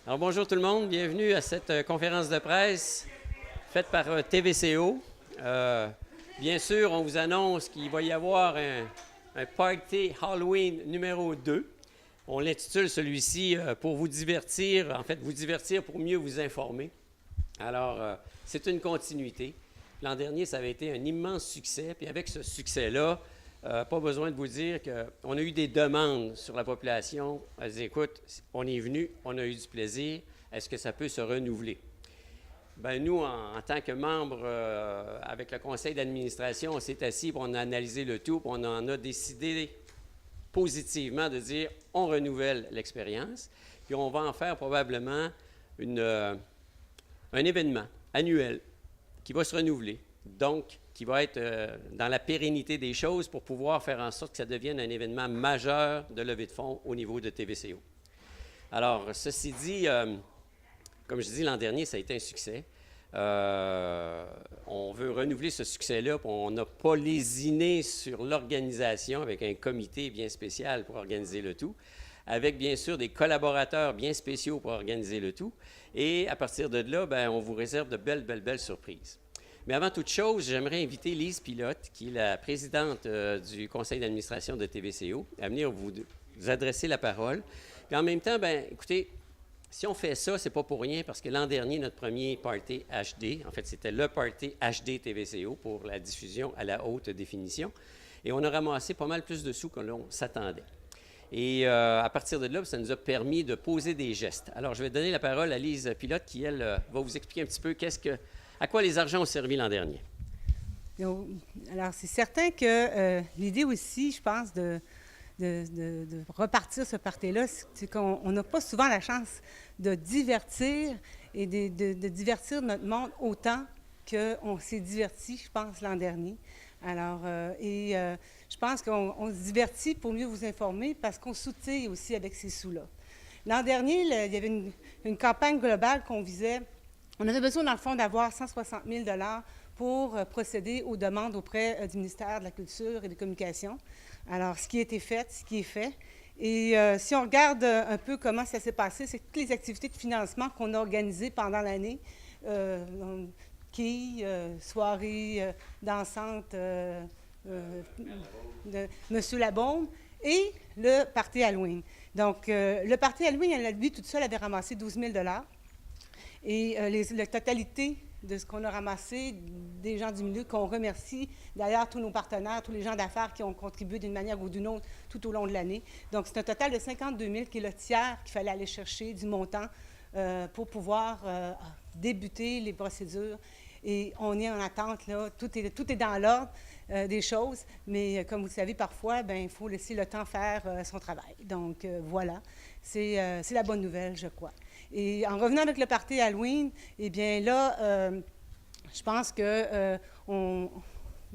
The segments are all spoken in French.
Alors bonjour tout le monde, bienvenue à cette conférence de presse faite par TVCO. Bien sûr, on vous annonce qu'il va y avoir un party Halloween numéro 2. On l'intitule celui-ci pour vous divertir, en fait vous divertir pour mieux vous informer. Alors, c'est une continuité. L'an dernier, ça avait été un immense succès, puis avec ce succès-là, pas besoin de vous dire qu'on a eu des demandes sur la population. Elle dit, écoute, on est venu, on a eu du plaisir, est-ce que ça peut se renouveler? Bien, nous, en tant que membres, avec le conseil d'administration, on s'est assis, puis on a analysé le tout, puis on en a décidé positivement de dire, on renouvelle l'expérience, puis on va en faire probablement un événement annuel qui va se renouveler, donc qui va être dans la pérennité des choses pour pouvoir faire en sorte que ça devienne un événement majeur de levée de fonds au niveau de TVCO. Alors, ceci dit, comme je dis, l'an dernier, ça a été un succès. On veut renouveler ce succès-là, puis on n'a pas lésiné sur l'organisation avec un comité bien spécial pour organiser le tout, avec bien sûr des collaborateurs bien spéciaux pour organiser le tout. Et à partir de là, bien, on vous réserve de belles surprises. Mais avant toute chose, j'aimerais inviter Lise Pilote, qui est la présidente du conseil d'administration de TVCO, à venir vous adresser la parole. Puis en même temps, bien, écoutez, si on fait ça, c'est pas pour rien, parce que l'an dernier, notre premier party HD, en fait, c'était le party HD TVCO pour la diffusion à la haute définition, et on a ramassé pas mal plus de sous que l'on s'attendait. Et à partir de là, ça nous a permis de poser des gestes. Alors, je vais donner la parole à Lise Pilote, qui, elle, va vous expliquer un petit peu à quoi les argents ont servi l'an dernier. Alors, c'est certain que l'idée aussi, je pense, de repartir ce party-là, c'est qu'on n'a pas souvent la chance de divertir et de divertir notre monde autant qu'on s'est diverti, je pense, l'an dernier. Alors, je pense qu'on se divertit pour mieux vous informer parce qu'on s'outille aussi avec ces sous-là. L'an dernier, il y avait une campagne globale qu'on visait. On avait besoin, dans le fond, d'avoir 160 000 $ pour procéder aux demandes auprès du ministère de la Culture et des Communications. Alors, ce qui a été fait, ce qui est fait. Et si on regarde un peu comment ça s'est passé, c'est toutes les activités de financement qu'on a organisées pendant l'année, soirées dansantes de M. Labaume et le party Halloween. Donc, le party Halloween, lui, toute seule, avait ramassé 12 000 $. Et la totalité de ce qu'on a ramassé, des gens du milieu, qu'on remercie, d'ailleurs, tous nos partenaires, tous les gens d'affaires qui ont contribué d'une manière ou d'une autre tout au long de l'année. Donc, c'est un total de 52 000 qui est le tiers qu'il fallait aller chercher du montant pour pouvoir débuter les procédures. Et on est en attente, là, tout est dans l'ordre des choses, mais comme vous le savez, parfois, bien, il faut laisser le temps faire son travail. Donc, voilà, c'est la bonne nouvelle, je crois. Et en revenant avec le party Halloween, eh bien là, je pense que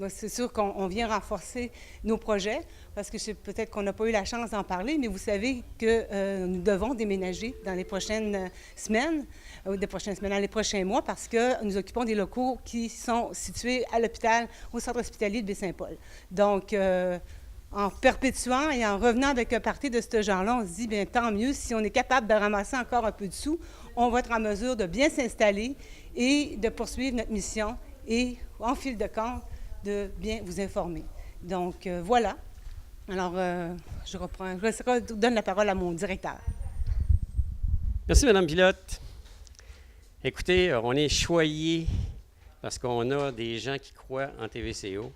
c'est sûr qu'on vient renforcer nos projets, parce que peut-être qu'on n'a pas eu la chance d'en parler, mais vous savez que nous devons déménager dans les prochaines semaines, dans les prochains mois, parce que nous occupons des locaux qui sont situés à l'hôpital, au centre hospitalier de Baie-Saint-Paul. Donc, en perpétuant et en revenant avec un party de ce genre-là, on se dit, bien, tant mieux, si on est capable de ramasser encore un peu de sous, on va être en mesure de bien s'installer et de poursuivre notre mission et, en fil de compte, de bien vous informer. Donc, voilà. Alors, je donne la parole à mon directeur. Merci, Mme Pilote. Écoutez, on est choyés parce qu'on a des gens qui croient en TVCO.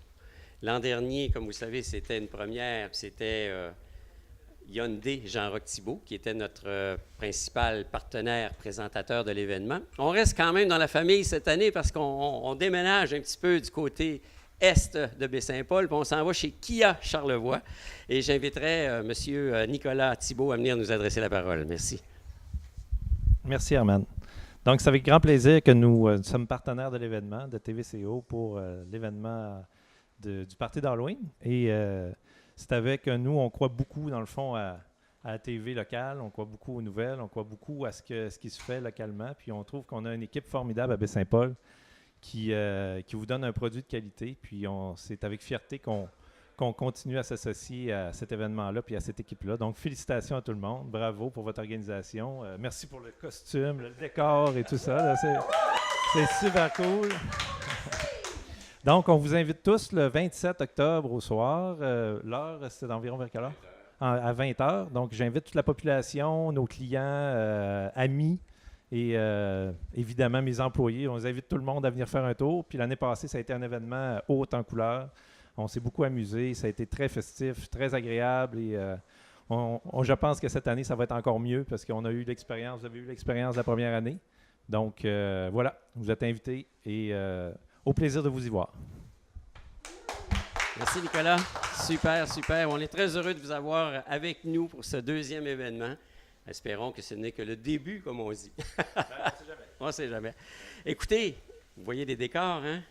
L'an dernier, comme vous savez, c'était une première, c'était Hyundai Jean-Roch Thibault, qui était notre principal partenaire présentateur de l'événement. On reste quand même dans la famille cette année parce qu'on déménage un petit peu du côté est de Baie-Saint-Paul, puis on s'en va chez Kia Charlevoix. Et j'inviterai M. Nicolas Thibault à venir nous adresser la parole. Merci. Merci, Herman. Donc, c'est avec grand plaisir que nous sommes partenaires de l'événement de TVCO pour l'événement du party d'Halloween. Et c'est avec nous, on croit beaucoup, dans le fond, à la TV locale, on croit beaucoup aux nouvelles, on croit beaucoup à ce qui se fait localement. Puis on trouve qu'on a une équipe formidable à Baie-Saint-Paul qui vous donne un produit de qualité. Puis c'est avec fierté qu'on qu'on continue à s'associer à cet événement-là puis à cette équipe-là. Donc, félicitations à tout le monde. Bravo pour votre organisation. Merci pour le costume, le décor et tout ça. Là, c'est super cool. Donc, on vous invite tous le 27 octobre au soir. L'heure, c'est environ vers quelle heure? À 20 h. Donc, j'invite toute la population, nos clients, amis et évidemment mes employés. On invite tout le monde à venir faire un tour. Puis l'année passée, ça a été un événement haut en couleur. On s'est beaucoup amusé. Ça a été très festif, très agréable. Et je pense que cette année, ça va être encore mieux parce qu'on a eu l'expérience. Vous avez eu l'expérience de la première année. Donc, voilà, vous êtes invités et au plaisir de vous y voir. Merci, Nicolas. Super, super. On est très heureux de vous avoir avec nous pour ce deuxième événement. Espérons que ce n'est que le début, comme on dit. On ne sait jamais. Écoutez, vous voyez les décors, hein?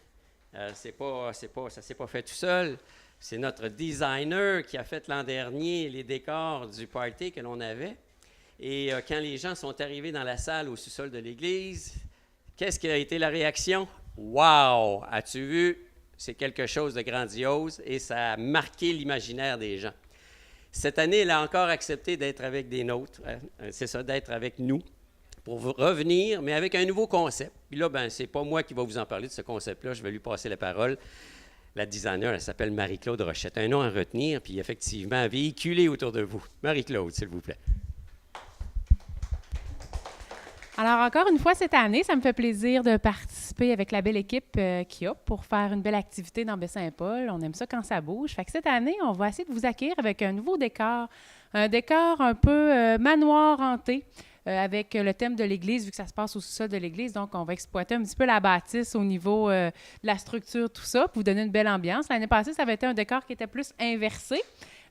Ça ne s'est pas fait tout seul. C'est notre designer qui a fait l'an dernier les décors du party que l'on avait. Et quand les gens sont arrivés dans la salle au sous-sol de l'église, qu'est-ce qui a été la réaction? Wow! As-tu vu? C'est quelque chose de grandiose et ça a marqué l'imaginaire des gens. Cette année, elle a encore accepté d'être avec des nôtres, hein? C'est ça, d'être avec nous, pour revenir, mais avec un nouveau concept. Puis là, ce n'est pas moi qui vais vous en parler de ce concept-là, je vais lui passer la parole. La designer, elle s'appelle Marie-Claude Rochette. Un nom à retenir, puis effectivement, à véhiculer autour de vous. Marie-Claude, s'il vous plaît. Alors, encore une fois, cette année, ça me fait plaisir de participer avec la belle équipe qu'il y a pour faire une belle activité dans Baie-Saint-Paul. On aime ça quand ça bouge. Fait que cette année, on va essayer de vous accueillir avec un nouveau décor. Un décor un peu manoir hanté, avec le thème de l'église, vu que ça se passe au sous-sol de l'église. Donc, on va exploiter un petit peu la bâtisse au niveau de la structure, tout ça, pour vous donner une belle ambiance. L'année passée, ça avait été un décor qui était plus inversé.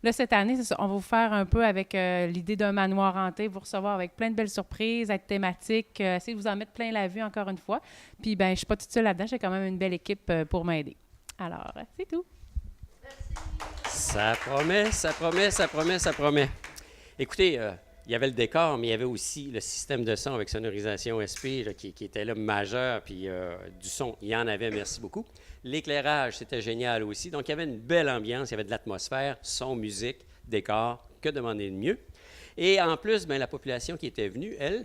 Là, cette année, c'est ça, on va vous faire un peu avec l'idée d'un manoir hanté, vous recevoir avec plein de belles surprises, être thématique, essayer de vous en mettre plein la vue encore une fois. Puis, je ne suis pas toute seule là-dedans, j'ai quand même une belle équipe pour m'aider. Alors, c'est tout. Ça promet, ça promet, ça promet, ça promet. Écoutez, il y avait le décor, mais il y avait aussi le système de son avec sonorisation SP là, qui était là majeur, puis du son, il y en avait, merci beaucoup. L'éclairage, c'était génial aussi. Donc, il y avait une belle ambiance, il y avait de l'atmosphère, son, musique, décor, que demander de mieux. Et en plus, la population qui était venue, elle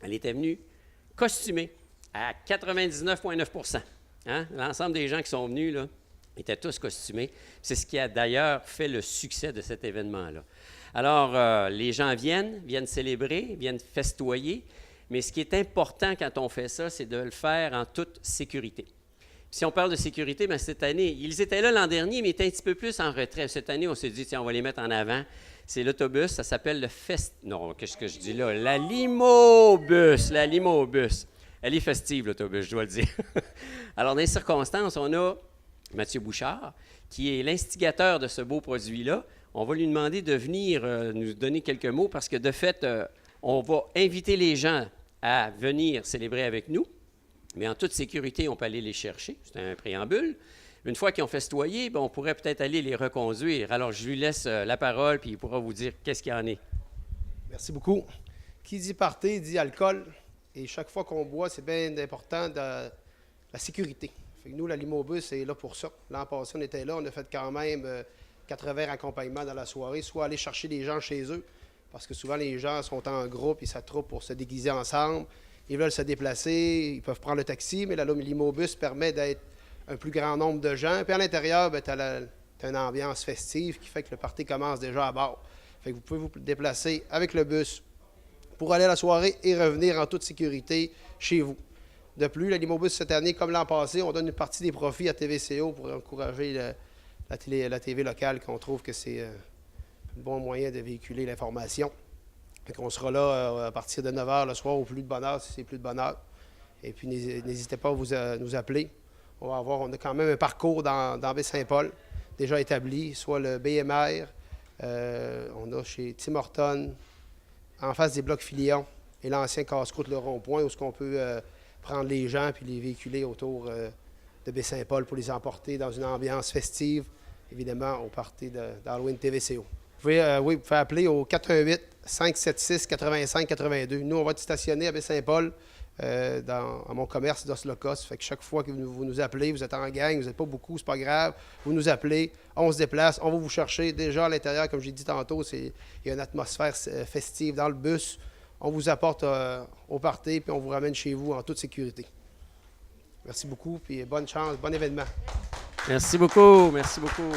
était venue costumée à 99,9 %. Hein? L'ensemble des gens qui sont venus là, étaient tous costumés. C'est ce qui a d'ailleurs fait le succès de cet événement-là. Alors, les gens viennent célébrer, viennent festoyer, mais ce qui est important quand on fait ça, c'est de le faire en toute sécurité. Si on parle de sécurité, cette année, ils étaient là l'an dernier, mais ils étaient un petit peu plus en retrait. Cette année, on s'est dit, tiens, on va les mettre en avant. C'est l'autobus, ça s'appelle le Non, qu'est-ce que je dis là? La Limobus, la Limobus. Elle est festive, l'autobus, je dois le dire. Alors, dans les circonstances, on a Mathieu Bouchard, qui est l'instigateur de ce beau produit-là. On va lui demander de venir nous donner quelques mots parce que, de fait, on va inviter les gens à venir célébrer avec nous. Mais en toute sécurité, on peut aller les chercher. C'est un préambule. Une fois qu'ils ont festoyé, on pourrait peut-être aller les reconduire. Alors, je lui laisse la parole, puis il pourra vous dire qu'est-ce qu'il y en est. Merci beaucoup. Qui dit party, dit alcool. Et chaque fois qu'on boit, c'est bien important de la sécurité. Fait que nous, la Limobus est là pour ça. L'an passé, on était là. On a fait quand même 80 accompagnements dans la soirée, soit aller chercher les gens chez eux, parce que souvent, les gens sont en groupe, ils s'attroupent pour se déguiser ensemble. Ils veulent se déplacer, ils peuvent prendre le taxi, mais la Limobus permet d'être un plus grand nombre de gens. Puis à l'intérieur, tu as une ambiance festive qui fait que le party commence déjà à bord. Fait que vous pouvez vous déplacer avec le bus pour aller à la soirée et revenir en toute sécurité chez vous. De plus, la Limobus, cette année, comme l'an passé, on donne une partie des profits à TVCO pour encourager la TV locale, qu'on trouve que c'est un bon moyen de véhiculer l'information. On sera là à partir de 9 h le soir au plus de bonne heure, si c'est plus de bonne heure. Et puis, n'hésitez pas à nous appeler. On a quand même un parcours dans Baie-Saint-Paul déjà établi, soit le BMR, on a chez Tim Horton, en face des blocs Filion, et l'ancien casse-croûte Le Rond-Point, où on peut prendre les gens puis les véhiculer autour de Baie-Saint-Paul pour les emporter dans une ambiance festive, évidemment, au party d'Halloween TVCO. Vous pouvez appeler au 418-576-8582. Nous, on va être stationnés à Baie-Saint-Paul, à mon commerce d'Os Locos. Fait que chaque fois que vous nous appelez, vous êtes en gang, vous n'êtes pas beaucoup, c'est pas grave. Vous nous appelez, on se déplace, on va vous chercher. Déjà à l'intérieur, comme j'ai dit tantôt, il y a une atmosphère festive dans le bus. On vous apporte au party, puis on vous ramène chez vous en toute sécurité. Merci beaucoup, puis bonne chance, bon événement. Merci beaucoup, merci beaucoup.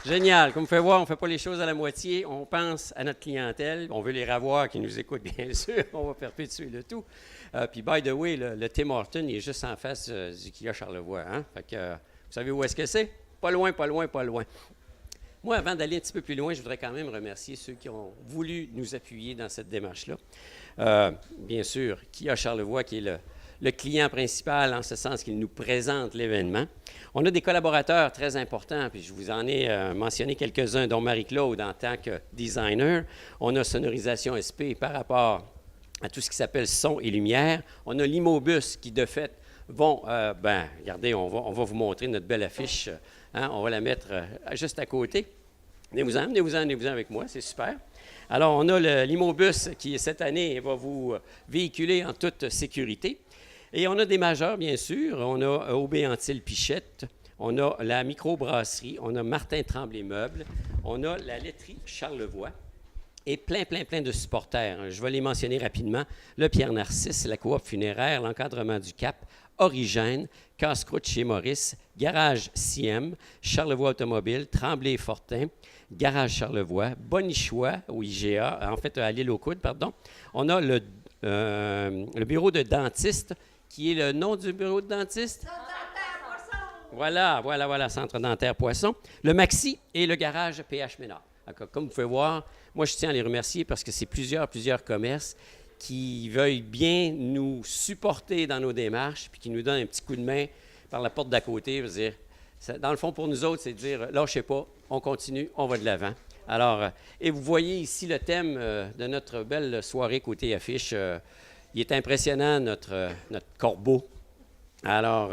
Génial. Comme vous pouvez voir, on ne fait pas les choses à la moitié. On pense à notre clientèle. On veut les revoir qui nous écoutent, bien sûr. On va perpétuer le tout. Puis, by the way, le Tim Hortons, il est juste en face du Kia Charlevoix. Hein? Fait que, vous savez où est-ce que c'est? Pas loin, pas loin, pas loin. Moi, avant d'aller un petit peu plus loin, je voudrais quand même remercier ceux qui ont voulu nous appuyer dans cette démarche-là. Bien sûr, Kia Charlevoix, qui est le client principal, en ce sens qu'il nous présente l'événement. On a des collaborateurs très importants, puis je vous en ai mentionné quelques-uns, dont Marie-Claude en tant que designer. On a Sonorisation SP par rapport à tout ce qui s'appelle son et lumière. On a Limobus qui, de fait, vont... regardez, on va vous montrer notre belle affiche. Hein, on va la mettre juste à côté. Venez-vous-en avec moi, c'est super. Alors, on a le Limobus qui, cette année, va vous véhiculer en toute sécurité. Et on a des majeurs, bien sûr. On a Aubé Antil Pichette, on a la microbrasserie, on a Martin Tremblay Meubles, on a la laiterie Charlevoix et plein de supporters. Je vais les mentionner rapidement. Le Pierre Narcisse, la coop funéraire, l'encadrement du Cap, Origène, Casse-croûte chez Maurice, Garage CM, Charlevoix Automobile, Tremblay-Fortin, Garage Charlevoix, Bonichois au IGA, en fait à l'île aux Coudes, pardon. On a le bureau de dentiste, qui est le nom du bureau de dentiste? Centre dentaire Poisson. Voilà, Centre dentaire Poisson. Le Maxi et le garage PH Ménard. Comme vous pouvez voir, moi je tiens à les remercier parce que c'est plusieurs commerces qui veuillent bien nous supporter dans nos démarches puis qui nous donnent un petit coup de main par la porte d'à côté. Je veux dire, dans le fond, pour nous autres, c'est de dire, lâchez pas, on continue, on va de l'avant. Alors, et vous voyez ici le thème de notre belle soirée côté affiche. Il est impressionnant, notre corbeau. Alors,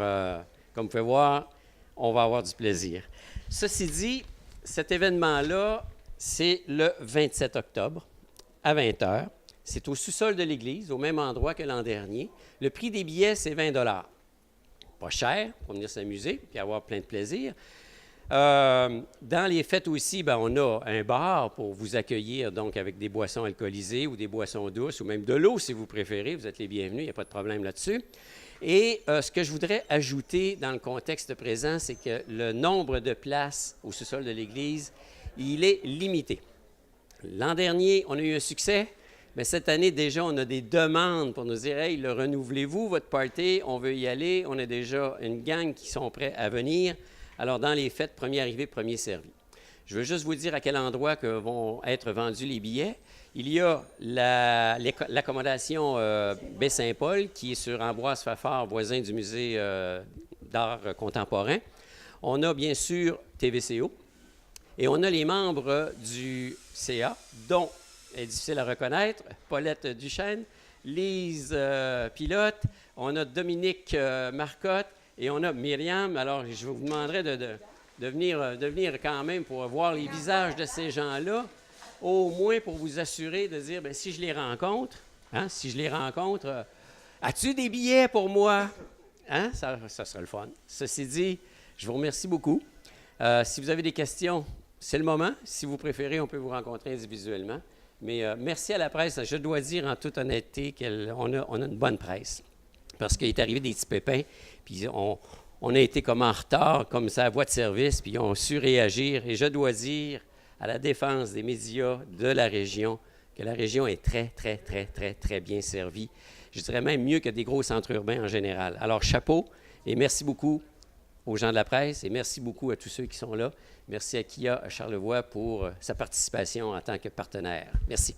comme vous pouvez voir, on va avoir du plaisir. Ceci dit, cet événement-là, c'est le 27 octobre à 20h. C'est au sous-sol de l'église, au même endroit que l'an dernier. Le prix des billets, c'est 20 $. Pas cher pour venir s'amuser et avoir plein de plaisir. Dans les fêtes aussi, on a un bar pour vous accueillir, donc avec des boissons alcoolisées ou des boissons douces ou même de l'eau si vous préférez. Vous êtes les bienvenus, il n'y a pas de problème là-dessus. Et ce que je voudrais ajouter dans le contexte présent, c'est que le nombre de places au sous-sol de l'église, il est limité. L'an dernier, on a eu un succès, mais cette année, déjà, on a des demandes pour nous dire « Hey, le renouvelez-vous, votre party, on veut y aller. » On a déjà une gang qui sont prêts à venir. Alors, dans les fêtes, premier arrivé, premier servi. Je veux juste vous dire à quel endroit que vont être vendus les billets. Il y a l'accommodation Baie-Saint-Paul, qui est sur Ambroise Fafard, voisin du musée d'art contemporain. On a bien sûr TVCO. Et on a les membres du CA, dont, est difficile à reconnaître, Paulette Duchesne, Lise Pilote, on a Dominique Marcotte, et on a Myriam. Alors, je vous demanderai de venir quand même pour voir les visages de ces gens-là, au moins pour vous assurer de dire, si je les rencontre, as-tu des billets pour moi? Hein? Ça sera le fun. Ceci dit, je vous remercie beaucoup. Si vous avez des questions, c'est le moment. Si vous préférez, on peut vous rencontrer individuellement. Mais merci à la presse. Je dois dire en toute honnêteté qu'on a une bonne presse. Parce qu'il est arrivé des petits pépins, puis on a été comme en retard, comme ça, à voie de service, puis ils ont su réagir. Et je dois dire, à la défense des médias de la région, que la région est très bien servie. Je dirais même mieux que des gros centres urbains en général. Alors, chapeau, et merci beaucoup aux gens de la presse, et merci beaucoup à tous ceux qui sont là. Merci à Kia Charlevoix pour sa participation en tant que partenaire. Merci.